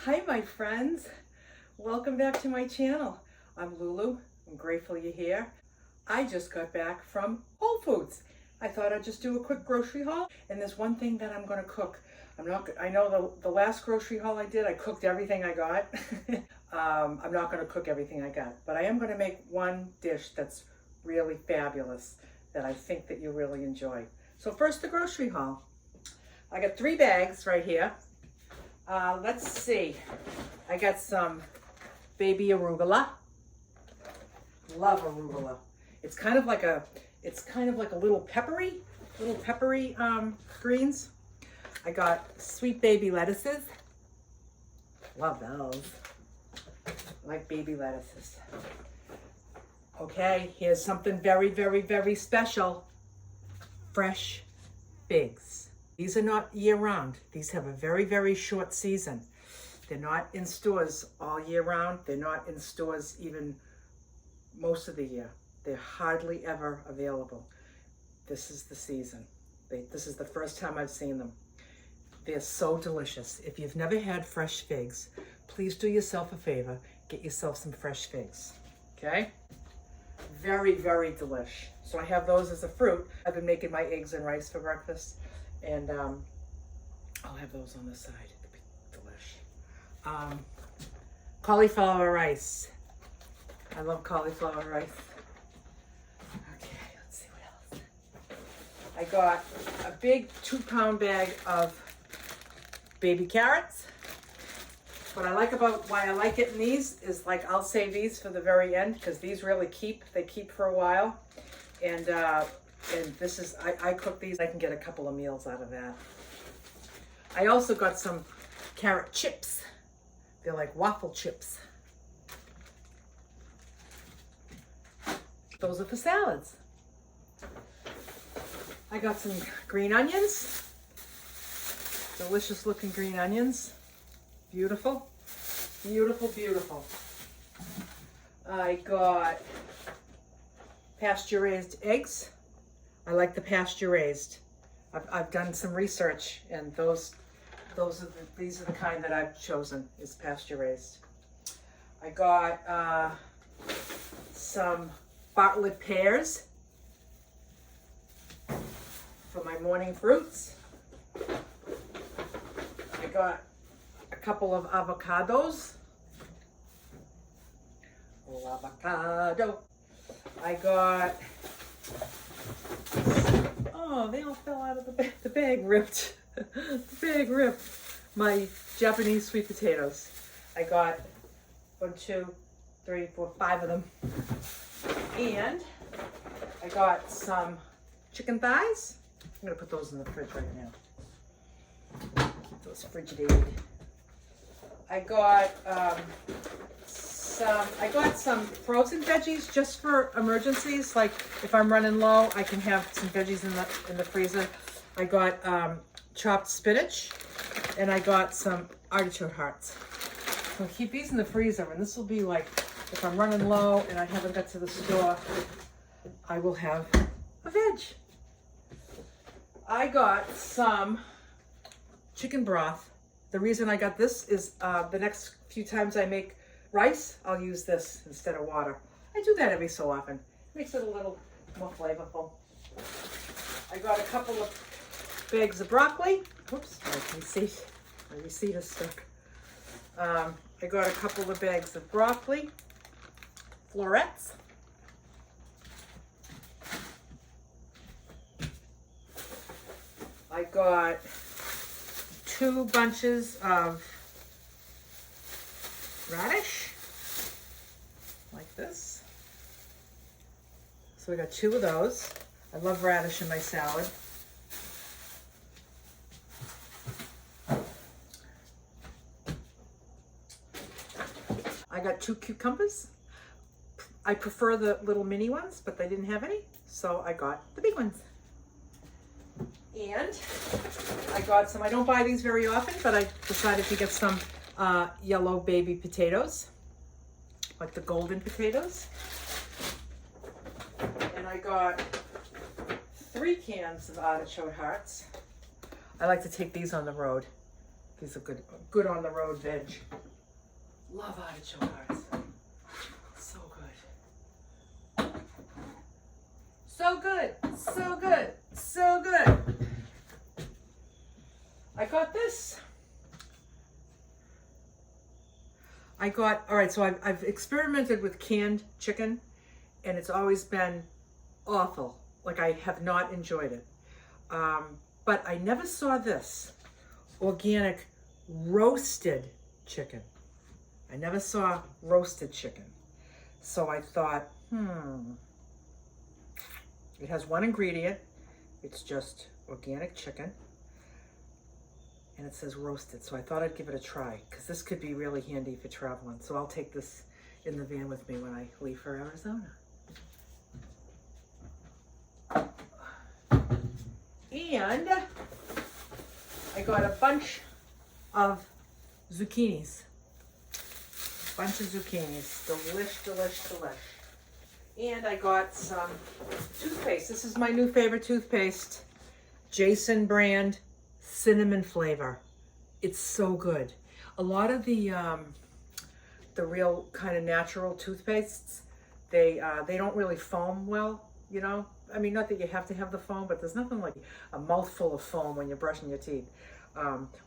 Hi my friends, welcome back to my channel. I'm Lulu, I'm grateful you're here. I just got back from Whole Foods. I thought I'd just do a quick grocery haul, and there's one thing that I'm going to cook. I know the last grocery haul I did, I cooked everything I got. I'm not going to cook everything I got, but I am going to make one dish that's really fabulous that I think that you'll really enjoy. So first, the grocery haul. I got 3 bags right here. Let's see. I got some baby arugula. Love arugula. It's kind of like a little peppery greens. I got sweet baby lettuces. Love those. I like baby lettuces. Okay, here's something very, very, very special. Fresh figs. These are not year-round. These have a very, very short season. They're not in stores all year round. They're not in stores even most of the year. They're hardly ever available. This is the season. This is the first time I've seen them. They're so delicious. If you've never had fresh figs, please do yourself a favor. Get yourself some fresh figs, okay? Very, very delish. So I have those as a fruit. I've been making my eggs and rice for breakfast. And I'll have those on the side. It'll be delish. Cauliflower rice. I love cauliflower rice. Okay, let's see what else. I got a big 2-pound bag of baby carrots. What I like about why I like it in these is, like, I'll save these for the very end because these really keep for a while. And this is, I cook these, I can get a couple of meals out of that. I also got some carrot chips. They're like waffle chips. Those are for salads. I got some green onions. Delicious looking green onions. Beautiful. Beautiful, beautiful. I got pasture-raised eggs. I like the pasture-raised. I've done some research, and these are the kind that I've chosen, is pasture-raised. I got some Bartlett pears for my morning fruits. I got a couple of avocados. Oh, avocado. I got, oh, they all fell out of the bag. The bag ripped. The bag ripped. My Japanese sweet potatoes. I got 1, 2, 3, 4, 5 of them. And I got some chicken thighs. I'm gonna put those in the fridge right now. Keep those frigidated. I got some frozen veggies just for emergencies. Like if I'm running low, I can have some veggies in the freezer. I got chopped spinach, and I got some artichoke hearts. So I'll keep these in the freezer, and this will be like, if I'm running low and I haven't got to the store, I will have a veg. I got some chicken broth. The reason I got this is the next few times I make rice, I'll use this instead of water. I do that every so often. Makes it a little more flavorful. I got a couple of bags of broccoli. Oops, my receipt is stuck. I got a couple of bags of broccoli, florets. I got 2 bunches of radish, like this. So we got 2 of those. I love radish in my salad. I got 2 cucumbers. I prefer the little mini ones, but they didn't have any, so I got the big ones. And I got some, I don't buy these very often, but I decided to get some yellow baby potatoes, like the golden potatoes. And I got 3 cans of artichoke hearts. I like to take these on the road. These are good on the road veg. Love artichoke hearts. So good. So good. So good. So good. I got this. All right, so I've experimented with canned chicken, and it's always been awful. Like, I have not enjoyed it. But I never saw this organic roasted chicken. I never saw roasted chicken. So I thought, it has one ingredient. It's just organic chicken. And it says roasted. So I thought I'd give it a try, because this could be really handy for traveling. So I'll take this in the van with me when I leave for Arizona. And I got a bunch of zucchinis. Delish, delish, delish. And I got some toothpaste. This is my new favorite toothpaste. Jason brand, cinnamon flavor. It's so good. A lot of the real kind of natural toothpastes, they don't really foam well, you know? I mean, not that you have to have the foam, but there's nothing like a mouthful of foam when you're brushing your teeth.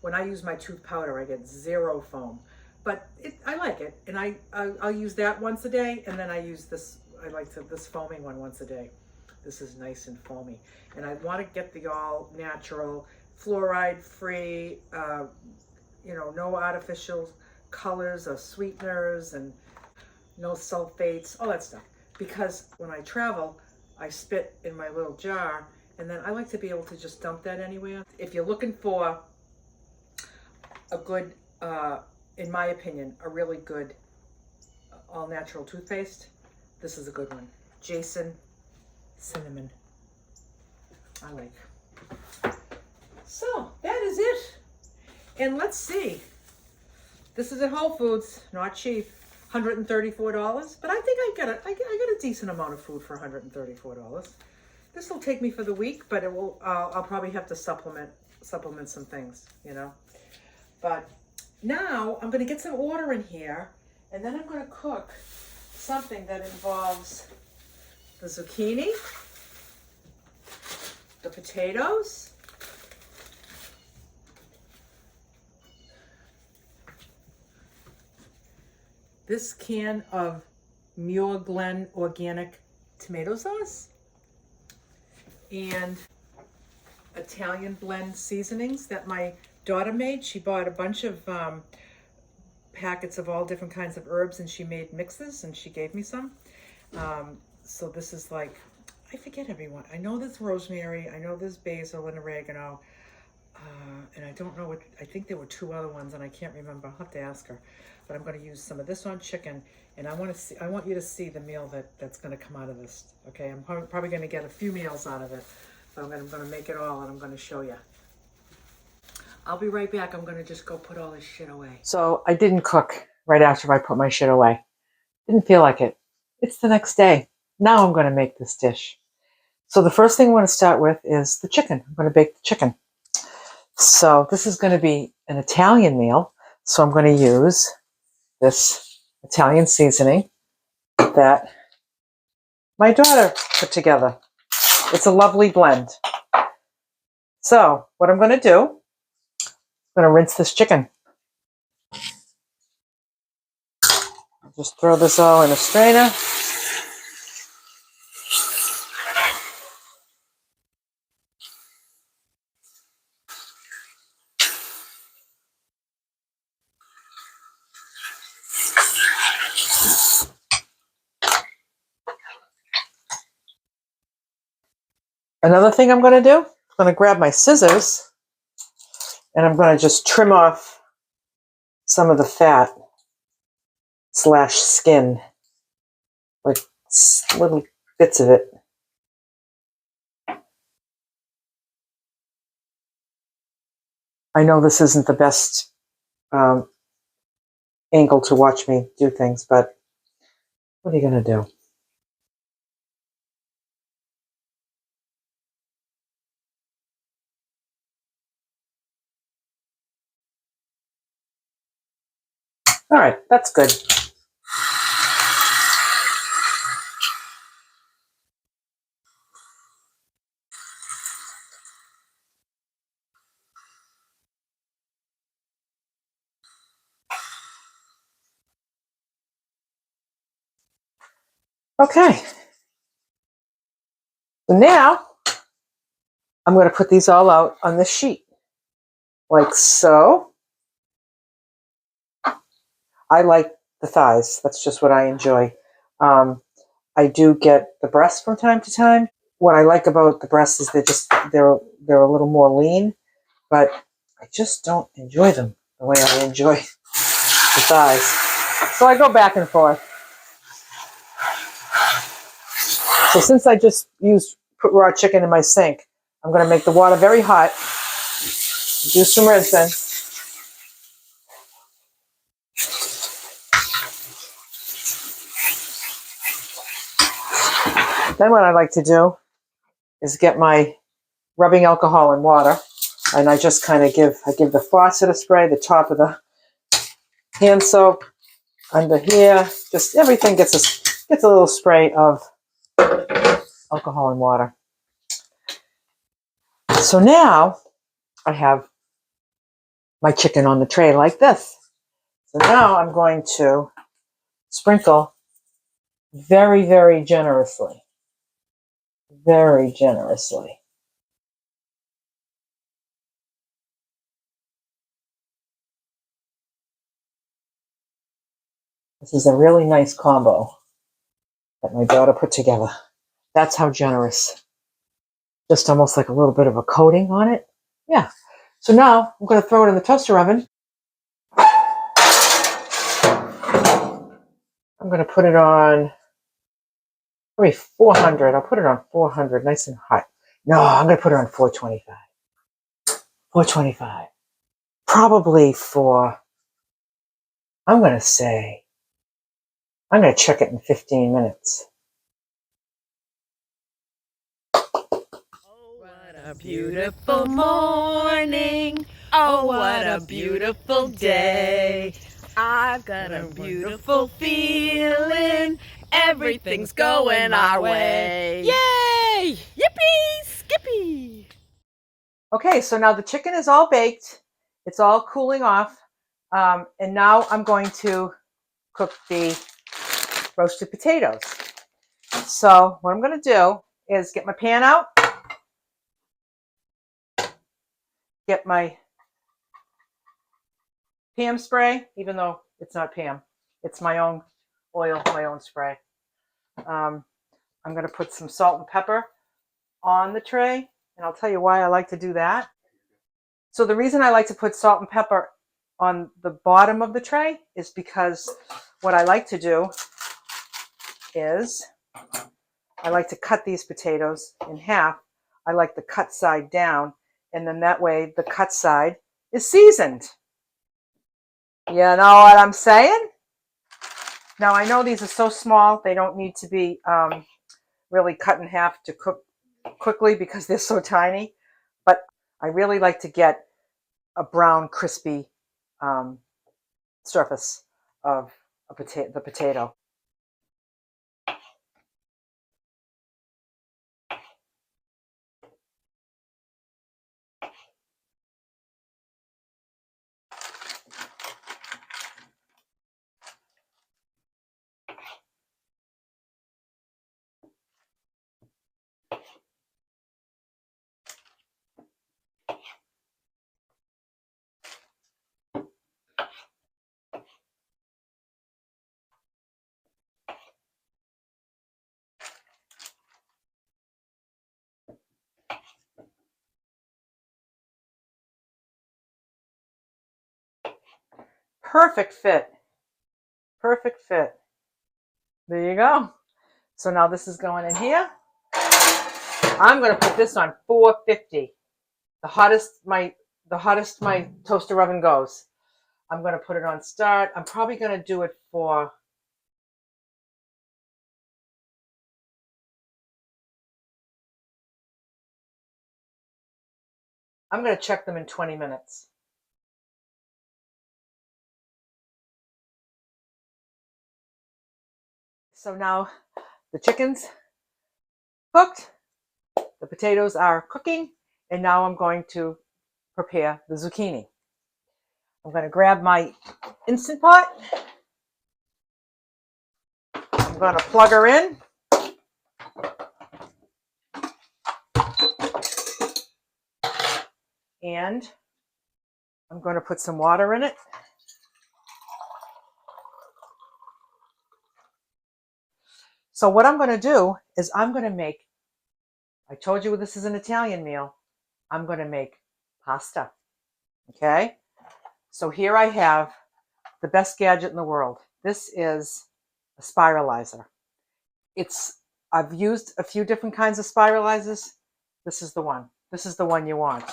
When I use my tooth powder, I get zero foam. But I like it, and I'll use that once a day, and then I use this, this foaming one once a day. This is nice and foamy. And I want to get the all natural, fluoride free, no artificial colors or sweeteners, and no sulfates, all that stuff. Because when I travel, I spit in my little jar, and then I like to be able to just dump that anywhere. If you're looking for a good, in my opinion, a really good all-natural toothpaste, this is a good one. Jason Cinnamon. I like. So that is it. And let's see. This is at Whole Foods, not cheap. $134, but I think I got a decent amount of food for $134. This will take me for the week, but it will. I'll probably have to supplement some things, you know. But now I'm going to get some order in here, and then I'm going to cook something that involves the zucchini, the potatoes, this can of Muir Glen organic tomato sauce, and Italian blend seasonings that my daughter made. She bought a bunch of packets of all different kinds of herbs, and she made mixes, and she gave me some. So this is like, I forget everyone. I know there's rosemary, I know there's basil and oregano, and I don't know what, I think there were two other ones, and I can't remember. I'll have to ask her. But I'm going to use some of this on chicken, and I want you to see the meal that's going to come out of this. Okay, I'm probably going to get a few meals out of it, but I'm going to make it all, and I'm going to show you. I'll be right back. I'm going to just go put all this shit away. So I didn't cook right after I put my shit away. Didn't feel like it. It's the next day. Now I'm going to make this dish. So the first thing I want to start with is the chicken. I'm going to bake the chicken. So this is going to be an Italian meal. So I'm going to use this Italian seasoning that my daughter put together. It's a lovely blend. So what I'm going to do, I'm going to rinse this chicken. Just throw this all in a strainer. Another thing I'm going to do, I'm going to grab my scissors, and I'm going to just trim off some of the fat / skin, like little bits of it. I know this isn't the best angle to watch me do things, but what are you going to do? All right, that's good. Okay. So now I'm going to put these all out on the sheet, like so. I like the thighs. That's just what I enjoy. I do get the breasts from time to time. What I like about the breasts is they're a little more lean, but I just don't enjoy them the way I enjoy the thighs. So I go back and forth. So since I just put raw chicken in my sink, I'm going to make the water very hot. Do some rinsing. Then what I like to do is get my rubbing alcohol and water, and I just kind of give the faucet a spray, the top of the hand soap, under here, just everything gets a little spray of alcohol and water. So now I have my chicken on the tray like this. So now I'm going to sprinkle very, very generously. Very generously. This is a really nice combo that my daughter put together. That's how generous. Just almost like a little bit of a coating on it. Yeah. So now I'm going to throw it in the toaster oven. I'm going to put it on maybe 400. I'll put it on 400, nice and hot. No, I'm going to put it on 425. 425. Probably for, I'm going to check it in 15 minutes. What a beautiful morning. Oh, what a beautiful day. I've got a beautiful feeling. Everything's going our way. Yay! Yippee! Skippy! Okay, so now the chicken is all baked. It's all cooling off. And now I'm going to cook the roasted potatoes. So what I'm going to do is get my pan out, get my Pam spray, even though it's not Pam. It's my own oil, my own spray. I'm going to put some salt and pepper on the tray, and I'll tell you why I like to do that. So the reason I like to put salt and pepper on the bottom of the tray is because what I like to do is I like to cut these potatoes in half. I like the cut side down, and then that way the cut side is seasoned. You know what I'm saying? Now I know these are so small, they don't need to be really cut in half to cook quickly because they're so tiny, but I really like to get a brown, crispy surface of the potato. Perfect fit. Perfect fit. There you go. So now this is going in here. I'm going to put this on 450. The hottest my toaster oven goes. I'm going to put it on start. I'm probably going to do it for I'm going to check them in 20 minutes. So now the chicken's cooked, the potatoes are cooking, and now I'm going to prepare the zucchini. I'm going to grab my Instant Pot. I'm going to plug her in. And I'm going to put some water in it. So what I'm going to do is I'm going to make, I told you this is an Italian meal, I'm going to make pasta. Okay? So here I have the best gadget in the world. This is a spiralizer. I've used a few different kinds of spiralizers. This is the one. This is the one you want.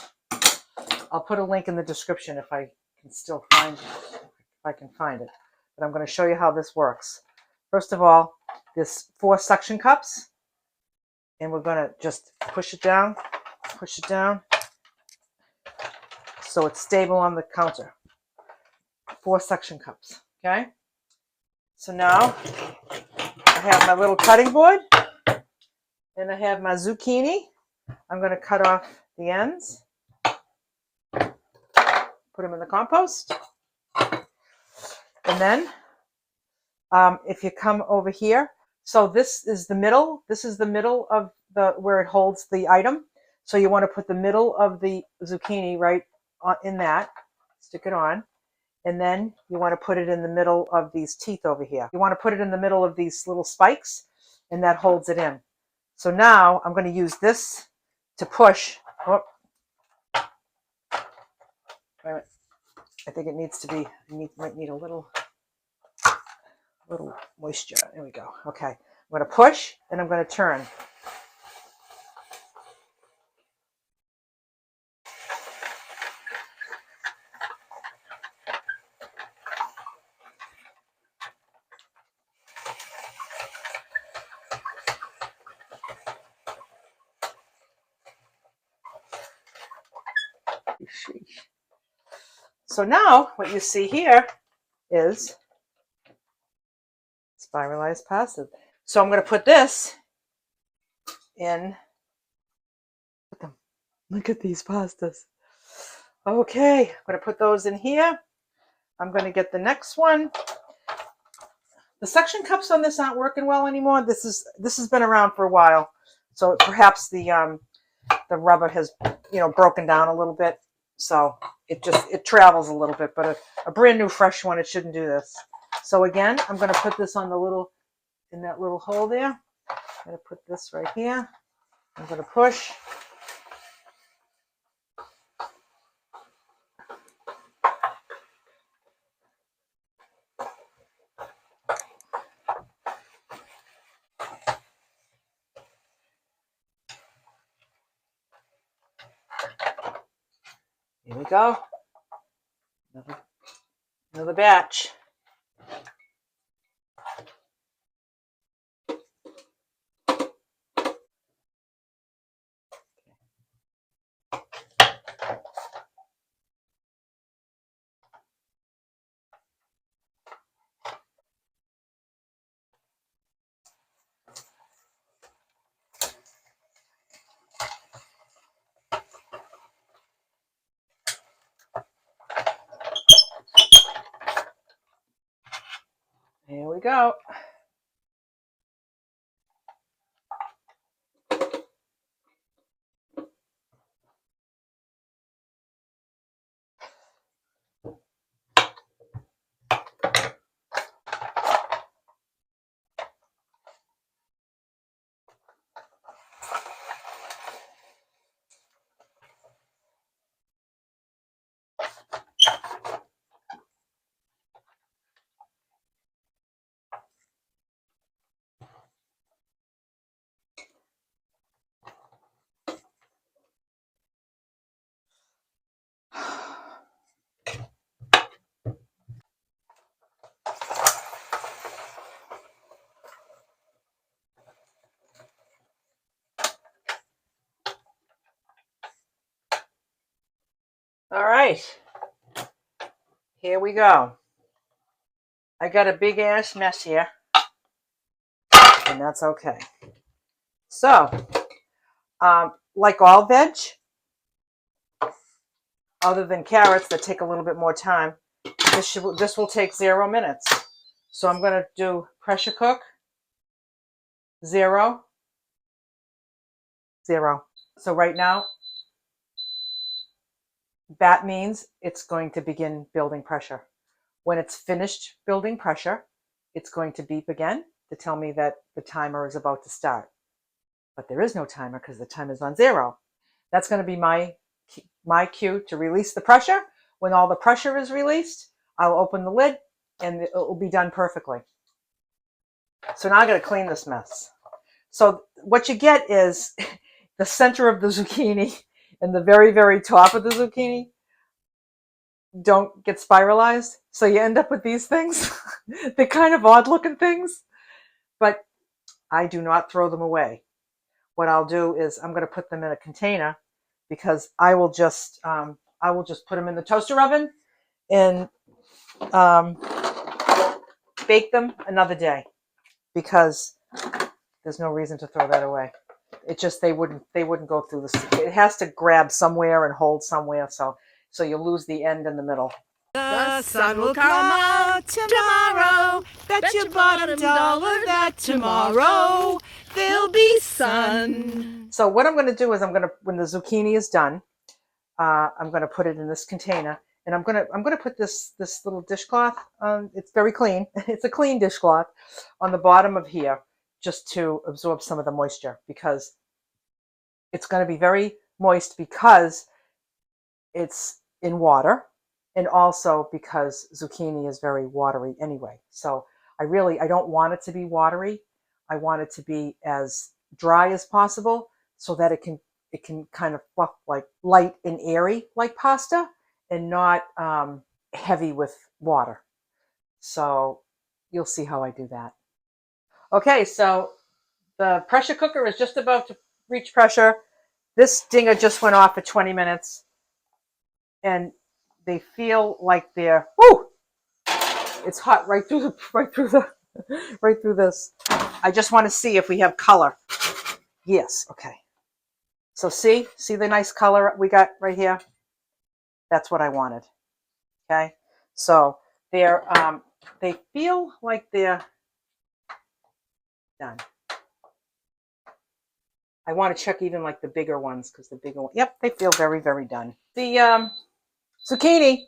I'll put a link in the description if I can still find it, if I can find it. But I'm going to show you how this works. First of all, there's 4 suction cups, and we're going to just push it down so it's stable on the counter. 4 suction cups, okay? So now I have my little cutting board, and I have my zucchini. I'm going to cut off the ends, put them in the compost. And then if you come over here, so this is the middle of the where it holds the item. So you want to put the middle of the zucchini right in that, stick it on, and then you want to put it in the middle of these teeth over here. You want to put it in the middle of these little spikes, and that holds it in. So now I'm going to use this to push. Oh, wait a minute. I think it needs to be, might need a little moisture. There we go. Okay. I'm going to push, and I'm going to turn. So now what you see here is spiralized pasta. So I'm going to put this in. Look at these pastas. Okay, I'm going to put those in here. I'm going to get the next one. The suction cups on this aren't working well anymore. This has been around for a while, so perhaps the rubber has broken down a little bit, so it travels a little bit. But a brand new fresh one, it shouldn't do this. So again, I'm going to put this on in that little hole there. I'm going to put this right here. I'm going to push. Here we go. Another batch. Here we go. All right, here we go. I got a big ass mess here. and that's okay. So, like all veg, other than carrots that take a little bit more time, this will take 0 minutes. So I'm going to do pressure cook, 0, 0. So right now, that means it's going to begin building pressure. When it's finished building pressure, it's going to beep again to tell me that the timer is about to start. But there is no timer because the timer is on 0. That's going to be my cue to release the pressure. When all the pressure is released, I'll open the lid and it will be done perfectly. So now I got to clean this mess. So what you get is the center of the zucchini and the very, very top of the zucchini don't get spiralized. So you end up with these things. They're kind of odd looking things, but I do not throw them away. What I'll do is I'm going to put them in a container because I will just put them in the toaster oven and bake them another day because there's no reason to throw that away. It just they wouldn't go through this. It has to grab somewhere and hold somewhere, so you lose the end in the middle. The sun will come out tomorrow. Bet your bottom dollar that tomorrow there'll be sun. So what I'm going to do is when the zucchini is done, I'm going to put it in this container, and I'm going to put this little dishcloth. It's very clean. It's a clean dishcloth on the bottom of here, just to absorb some of the moisture because it's going to be very moist because it's in water, and also because zucchini is very watery anyway. So I don't want it to be watery. I want it to be as dry as possible so that it can kind of fluff like light and airy like pasta and not heavy with water. So you'll see how I do that. Okay, so the pressure cooker is just about to reach pressure. This dinger just went off for 20 minutes and they feel like they're, whoo, it's hot right through this. I just want to see if we have color. Yes, okay. So see the nice color we got right here? That's what I wanted. Okay, so they feel like they're done. I want to check even like the bigger ones because the bigger one, yep, they feel very, very done. The zucchini,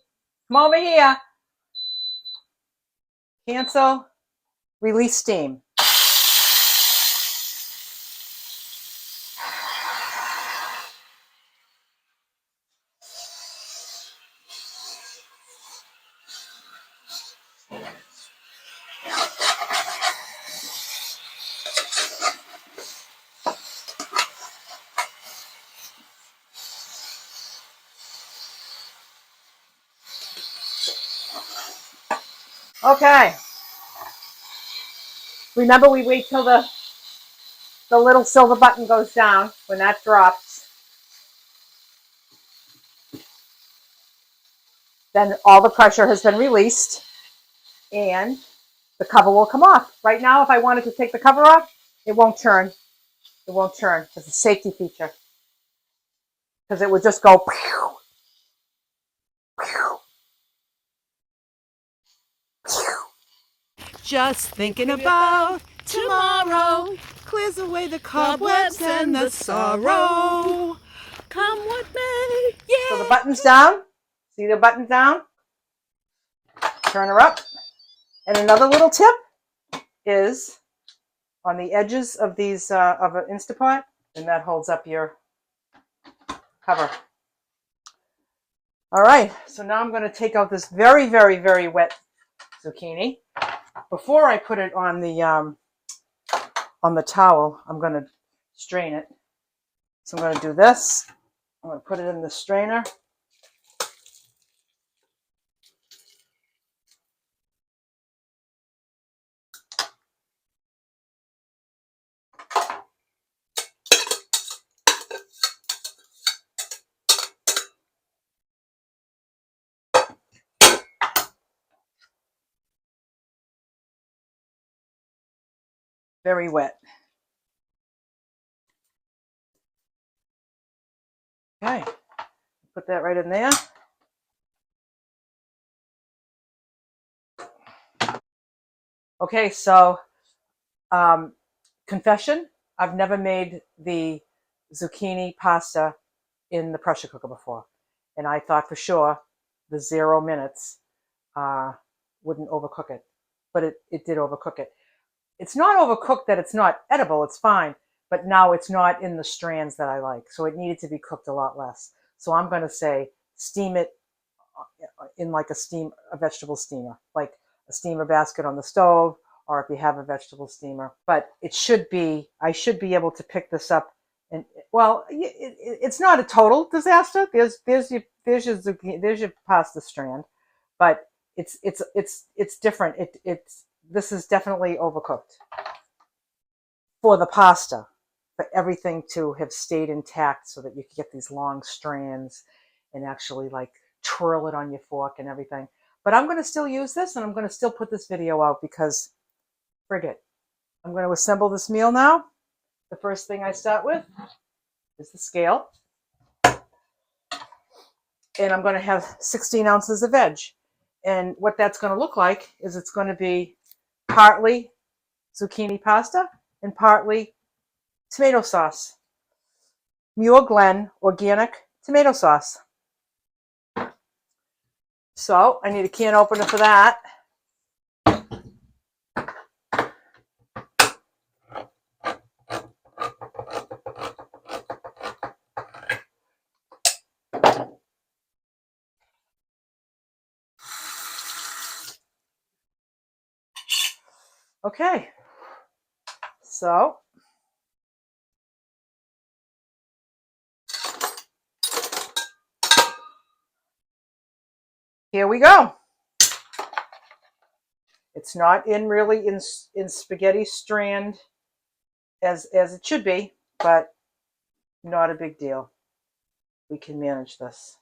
come over here. Cancel, release steam. Okay. Remember, we wait till the little silver button goes down. When that drops, then all the pressure has been released and the cover will come off. Right now, if I wanted to take the cover off, it won't turn. It won't turn. It's a safety feature because it would just go pew, pew, pew. Just thinking about tomorrow clears away the cobwebs and the sorrow. Come what may, yeah. So the button's down. See the button down? Turn her up. And another little tip is on the edges of these of an Instapot, and that holds up your cover. All right, so now I'm going to take out this very, very, very wet zucchini. Before I put it on the towel, I'm going to strain it. So I'm going to do this. I'm going to put it in the strainer. very wet. Okay, put that right in there. Okay, so confession, I've never made the zucchini pasta in the pressure cooker before. And I thought for sure the 0 minutes wouldn't overcook it. But it did overcook it. It's not overcooked that it's not edible, it's fine. But now it's not in the strands that I like. So it needed to be cooked a lot less. So I'm going to say steam it in like a vegetable steamer, like a steamer basket on the stove, or if you have a vegetable steamer. But it should be, I should be able to pick this up. And well, it's not a total disaster. There's your pasta strand, but it's different. This is definitely overcooked for the pasta, for everything to have stayed intact so that you can get these long strands and actually like twirl it on your fork and everything. But I'm going to still use this, and I'm going to still put this video out because frig it. I'm going to assemble this meal now. The first thing I start with is the scale. And I'm going to have 16 ounces of veg. And what that's going to look like is it's going to be partly zucchini pasta and partly tomato sauce. Muir Glen organic tomato sauce. So I need a can opener for that. Okay, so here we go. It's not really in spaghetti strand as it should be, but not a big deal. We can manage this.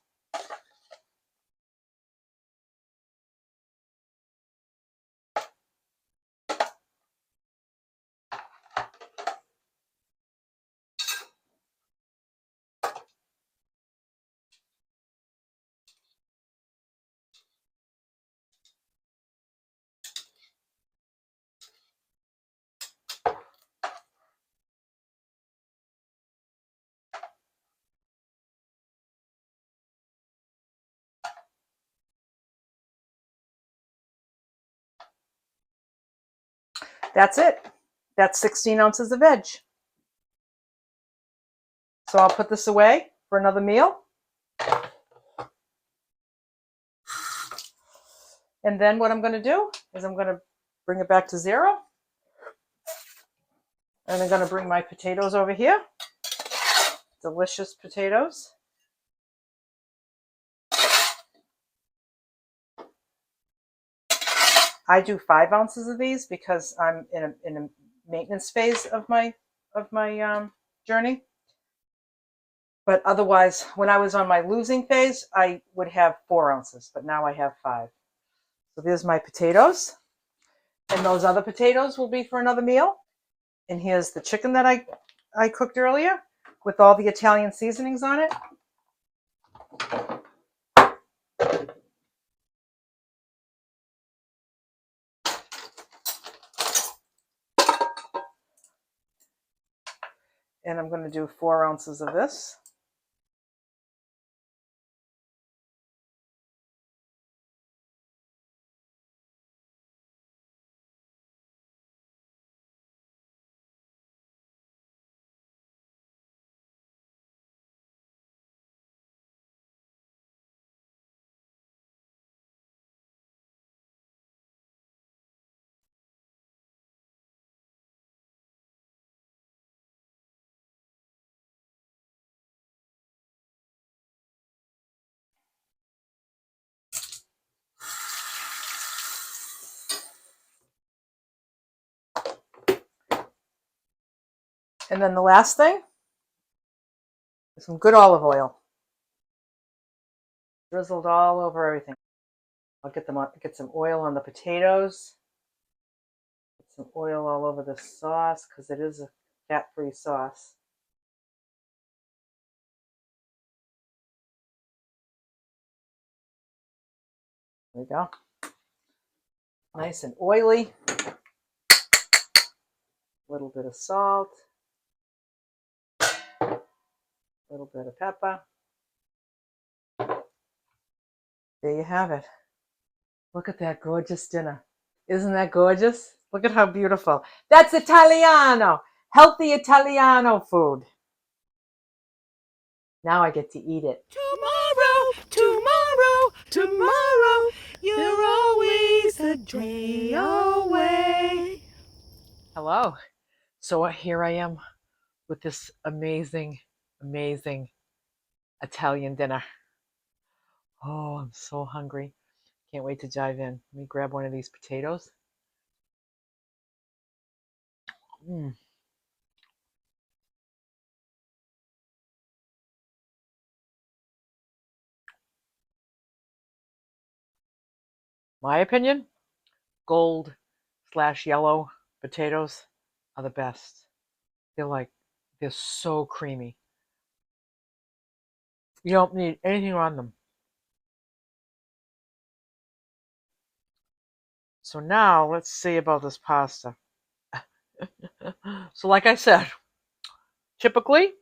That's it. That's 16 ounces of veg. So I'll put this away for another meal. And then what I'm going to do is I'm going to bring it back to 0. And I'm going to bring my potatoes over here. Delicious potatoes. I do 5 ounces of these because I'm in a maintenance phase of my journey. But otherwise, when I was on my losing phase, I would have 4 ounces, but now I have 5. So there's my potatoes. And those other potatoes will be for another meal. And here's the chicken that I cooked earlier with all the Italian seasonings on it. And I'm going to do 4 ounces of this. And then the last thing is some good olive oil. Drizzled all over everything. I'll get some oil on the potatoes. Put some oil all over the sauce because it is a fat-free sauce. There we go. Nice and oily. A little bit of salt. A little bit of pepper. There you have it. Look at that gorgeous dinner. Isn't that gorgeous? Look at how beautiful. That's Italiano. Healthy Italiano food. Now I get to eat it. Tomorrow, you're always a day away. Hello. So here I am with this amazing, amazing Italian dinner. Oh, I'm so hungry. Can't wait to dive in. Let me grab one of these potatoes. My opinion, gold/yellow potatoes are the best. They're so creamy. You don't need anything on them. So now let's see about this pasta. So like I said, typically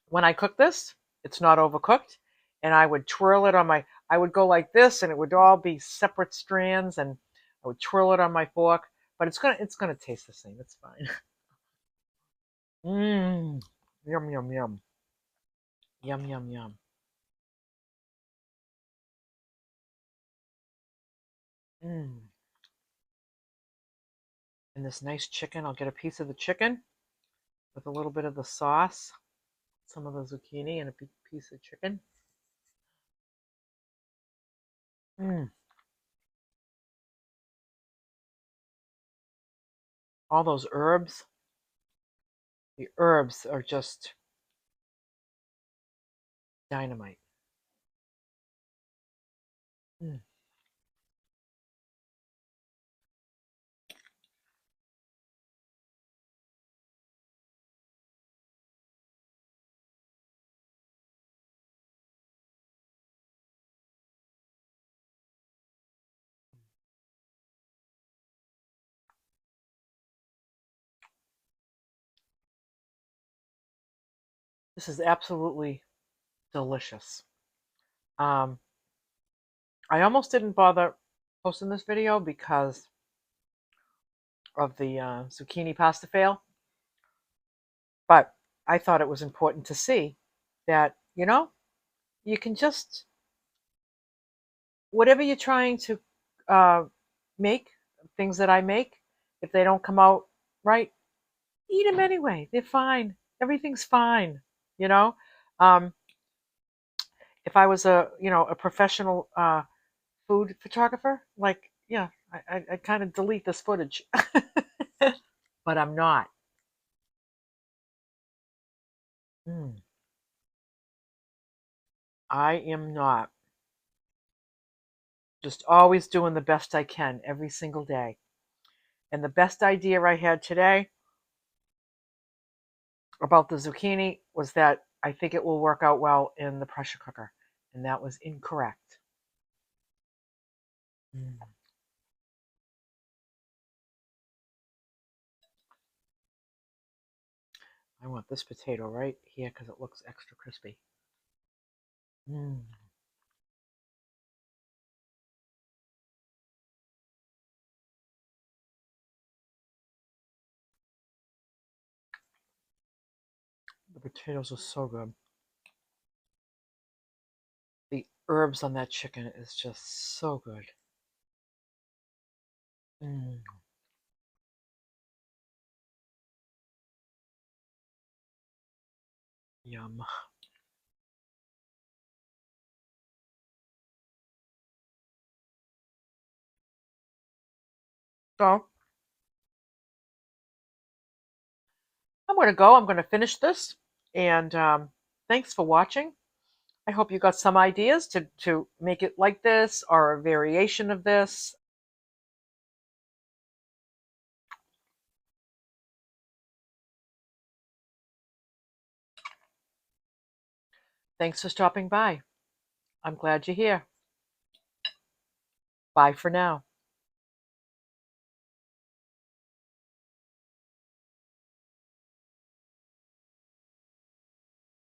when I cook this, it's not overcooked, and I would twirl it on I would go like this, and it would all be separate strands, and I would twirl it on my fork, but it's gonna taste the same. It's fine. Yum yum yum, yum yum yum. And this nice chicken. I'll get a piece of the chicken with a little bit of the sauce, some of the zucchini, and a piece of chicken. All those herbs. The herbs are just dynamite. This is absolutely delicious. I almost didn't bother posting this video because of the zucchini pasta fail, but I thought it was important to see that, you can just, whatever you're trying to make, things that I make, if they don't come out right, eat them anyway. They're fine. Everything's fine. Um, if I was a professional food photographer, I'd kind of delete this footage, but I'm not. I am not. Just always doing the best I can every single day. And the best idea I had today about the zucchini was that I think it will work out well in the pressure cooker. And that was incorrect. I want this potato right here because it looks extra crispy. The potatoes are so good. The herbs on that chicken is just so good. Yum. So I'm going to go. I'm going to finish this. And thanks for watching. I hope you got some ideas to make it like this or a variation of this. Thanks for stopping by. I'm glad you're here. Bye for now.